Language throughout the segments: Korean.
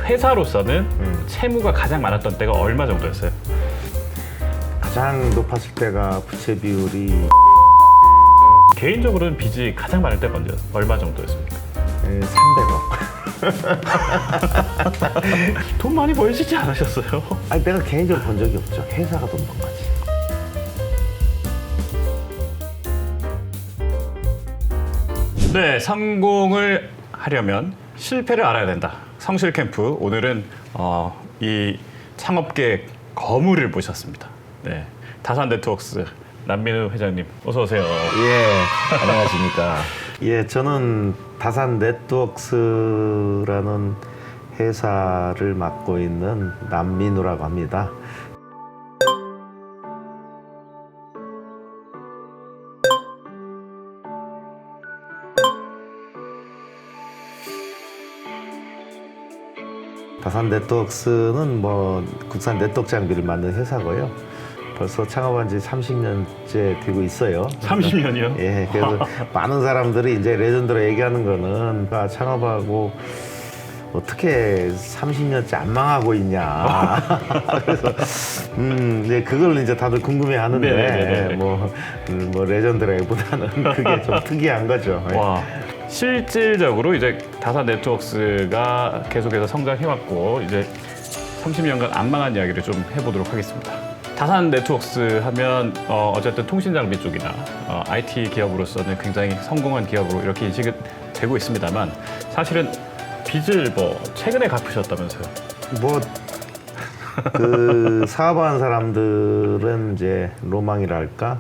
회사로서는 채무가 가장 많았던 때가 얼마 정도였어요? 가장 높았을 때가 부채 비율이 개인적으로는 빚이 가장 많을 때가 언제 얼마 정도였습니까? 300억. 돈 많이 벌시지 않으셨어요? 아니 내가 개인적으로 번 적이 없죠. 회사가 돈 번 거지. 네, 성공을 하려면 실패를 알아야 된다. 성실 캠프 오늘은 이 창업계 거물을 모셨습니다. 네, 다산 네트워크스 남민우 회장님 어서 오세요. 예, 안녕하십니까. 예, 저는 다산 네트워크스라는 회사를 맡고 있는 남민우라고 합니다. 다산 네트워크스는 국산 네트워크 장비를 만드는 회사고요. 벌써 창업한 지 30년째 되고 있어요. 30년이요? 예, 그래서 많은 사람들이 이제 레전드로 얘기하는 거는 창업하고 어떻게 30년째 안 망하고 있냐. 그래서 이제 그걸 이제 다들 궁금해하는데 네네네네. 뭐 레전드라기보다는 그게 좀 특이한 거죠. 예. 와, 실질적으로 이제 다산 네트워크스가 계속해서 성장해왔고 이제 30년간 안 망한 이야기를 좀 해보도록 하겠습니다. 다산 네트워크스 하면 어쨌든 통신장비 쪽이나 IT 기업으로서는 굉장히 성공한 기업으로 이렇게 인식이 되고 있습니다만 사실은 빚을 최근에 갚으셨다면서요? 사업하는 사람들은 이제 로망이랄까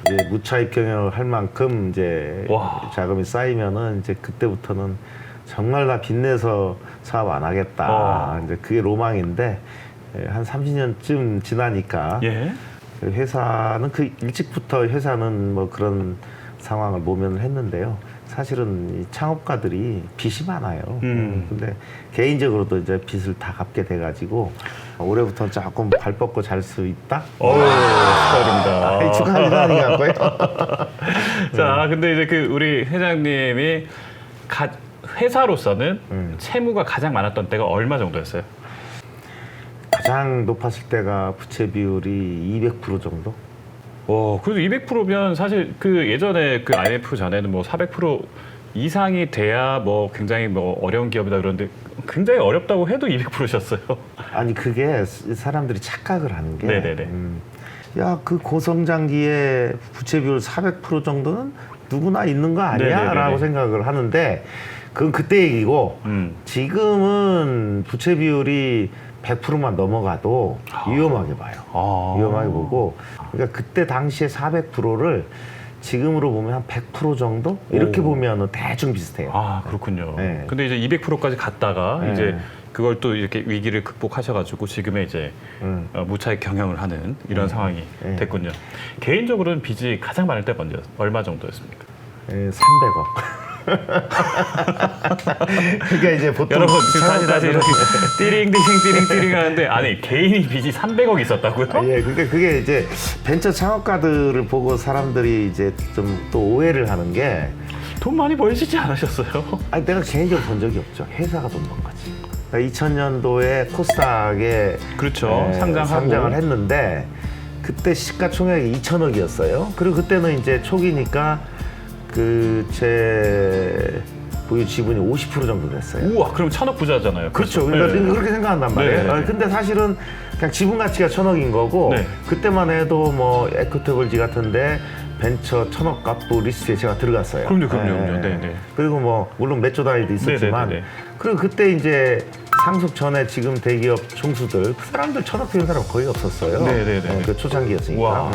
이제 무차익 경영을 할 만큼 이제 와. 자금이 쌓이면은 이제 그때부터는 정말 나 빚내서 사업 안 하겠다. 이제 그게 로망인데 한 30년쯤 지나니까 예. 회사는 일찍부터 회사는 그런 상황을 모면을 했는데요. 사실은 이 창업가들이 빚이 많아요. 근데 개인적으로도 이제 빚을 다 갚게 돼가지고 올해부터는 조금 발 뻗고 잘 수 있다. 축하드립니다. 축하합니다. 아니고요. 자, 근데 이제 우리 회장님이 회사로서는 채무가 가장 많았던 때가 얼마 정도였어요? 가장 높았을 때가 부채 비율이 200% 정도. 그래도 200%면 사실 예전에 IMF 전에는 400% 이상이 돼야 굉장히 어려운 기업이다 그러는데 굉장히 어렵다고 해도 200%셨어요. 아니 그게 사람들이 착각을 하는 게 네네네. 그 고성장기에 부채 비율 400% 정도는 누구나 있는 거 아니야? 네네네네. 라고 생각을 하는데 그건 그때 얘기고 지금은 부채 비율이 100%만 넘어가도 위험하게 봐요. 위험하게 보고 그러니까 그때 당시에 400%를 지금으로 보면 한 100% 정도? 이렇게 보면 대충 비슷해요. 그렇군요. 네. 근데 이제 200%까지 갔다가 네. 이제 그걸 또 이렇게 위기를 극복하셔가지고 지금의 이제 무차익 경영을 하는 이런 상황이 네. 됐군요. 개인적으로는 빚이 가장 많을 때가 얼마 정도였습니까? 300억. 그러니까 이제 보통 여러분 지금 다시 창업가들은- 이렇게 띠링 하는데 아니 개인이 빚이 300억 있었다고요? 예, 그러니까 그게 이제 벤처 창업가들을 보고 사람들이 이제 좀 또 오해를 하는 게 돈 많이 벌시지 않으셨어요? 아니 내가 개인적으로 번 적이 없죠. 회사가 돈 번 거지. 그러니까 2000년도에 코스닥에 그렇죠. 상장을 했는데 그때 시가총액이 2천억이었어요. 그리고 그때는 이제 초기니까 제 보유 지분이 50% 정도 됐어요. 우와, 그럼 1000억 부자잖아요. 그렇죠. 그러니까 네. 그렇게 생각한단 말이에요. 네. 근데 사실은 그냥 지분 가치가 1000억인 거고 네. 그때만 해도 에코테블지 같은데 벤처 1000억 갑부 리스트에 제가 들어갔어요. 그럼요. 네. 그리고 물론 몇 조 단위도 있었지만 네. 그리고 그때 이제 상속 전에 지금 대기업 총수들 그 사람들 1000억 되는 사람 거의 없었어요. 네. 그 초창기였으니까. 와.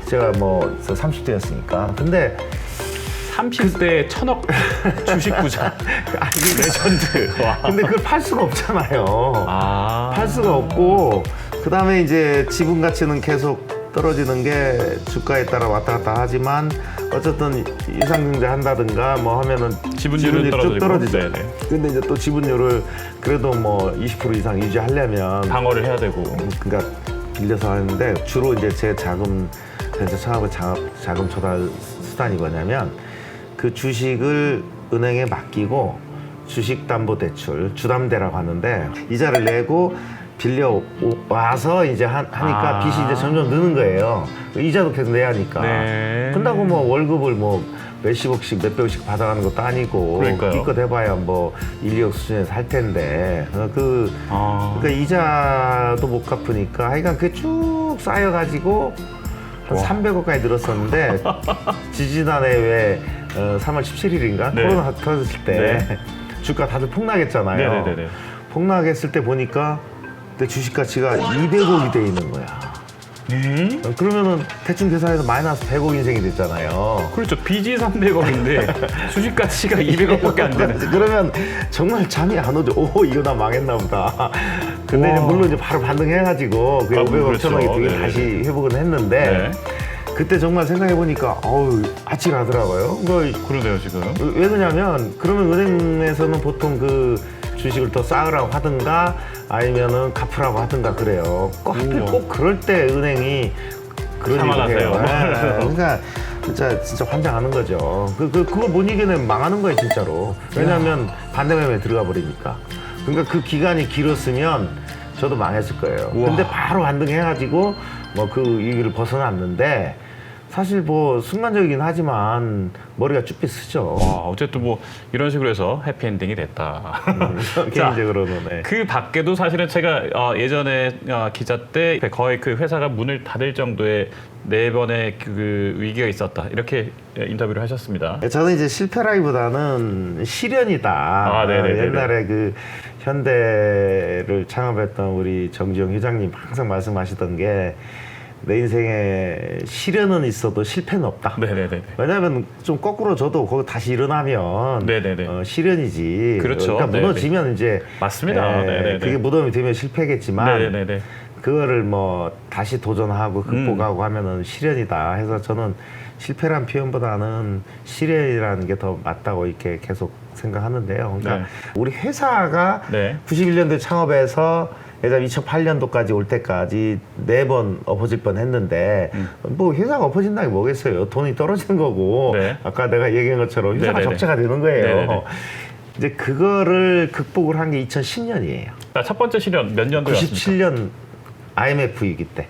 제가 30대였으니까. 근데 30대 1000억 주식 부자. 레전드. 와. 근데 그걸 팔 수가 없잖아요. 팔 수가 어. 없고 그다음에 이제 지분 가치는 계속 떨어지는 게 주가에 따라 왔다 갔다 하지만 어쨌든 유상증자 한다든가 하면은 지분율은 쭉 떨어지죠. 네네. 근데 이제 또 지분율을 그래도 20% 이상 유지하려면 방어를 해야 되고. 그러니까 빌려서 하는데 주로 이제 제 벤처 창업의 자금 조달 수단이 뭐냐면 그 주식을 은행에 맡기고 주식담보대출, 주담대라고 하는데 이자를 내고 빌려 와서 이제 하니까 빚이 이제 점점 느는 거예요. 이자도 계속 내야 하니까. 네. 근다고 뭐 월급을 뭐 몇십억씩 몇백억씩 받아가는 것도 아니고 그러니까요. 이껏 해봐야 뭐 1, 2억 수준에서 할 텐데 그러니까 이자도 못 갚으니까 하여간 그게 쭉 쌓여가지고 한 300억까지 늘었었는데 지지난해 왜 3월 17일인가 네. 코로나 터졌을 때 네. 주가 다들 폭락했잖아요. 네네네. 폭락했을 때 보니까 내 주식 가치가 200억이 돼 있는 거야. 그러면은 대충 계산해서 마이너스 100억 인생이 됐잖아요. 그렇죠. 빚이 300억인데 주식 가치가 200억밖에 안 되는. 그러면 정말 잠이 안 오죠. 오, 이거 나 망했나 보다. 근데 이제 물론 이제 바로 반등해가지고 그 500억, 그렇죠. 1000억이 되게 네네네. 다시 회복은 했는데 그때 정말 생각해보니까 어우 아찔하더라고요. 그러네요 지금. 왜 그러냐면 그러면 은행에서는 보통 그 주식을 더 쌓으라고 하든가 아니면은 갚으라고 하든가 그래요. 하필 꼭 그럴 때 은행이 그런 일을 상환하세요. 해요. 네. 그러니까 진짜 환장하는 거죠. 그거 못 이겨내면 망하는 거예요 진짜로. 왜냐하면 반대매매 들어가 버리니까. 그러니까 그 기간이 길었으면 저도 망했을 거예요. 우와. 근데 바로 반등해가지고 뭐 그 위기를 벗어났는데 사실 뭐 순간적이긴 하지만 머리가 쭈삣 쓰죠. 와, 어쨌든 뭐 이런 식으로 해서 해피엔딩이 됐다. 개인적으로는. 네. 그 밖에도 사실은 제가 예전에 기자 때 거의 그 회사가 문을 닫을 정도의 4번의 그 위기가 있었다. 이렇게 인터뷰를 하셨습니다. 저는 이제 실패라기보다는 시련이다. 네네네네. 옛날에 그 현대를 창업했던 우리 정지용 회장님 항상 말씀하시던 게 내 인생에 시련은 있어도 실패는 없다. 네네네. 왜냐하면 좀 거꾸로 저도 거기 다시 일어나면 네네네. 시련이지. 그렇죠. 그러니까 네네. 무너지면 이제 맞습니다. 네네네. 그게 무덤이 되면 실패겠지만 네네네. 그거를 뭐 다시 도전하고 극복하고 하면은 시련이다 해서 저는 실패란 표현보다는 시련이라는 게 더 맞다고 이렇게 계속 생각하는데요. 그러니까 네. 우리 회사가 네. 91년도에 창업해서 예전 2008년도까지 올 때까지 4번 엎어질 뻔 했는데 뭐 회사가 엎어진다는 게 뭐겠어요. 돈이 떨어지는 거고 네. 아까 내가 얘기한 것처럼 회사가 네네네. 적자가 되는 거예요. 네네네. 이제 그거를 극복을 한 게 2010년이에요. 첫 번째 시련 몇 년도였습니까? 97년 IMF 위기 때.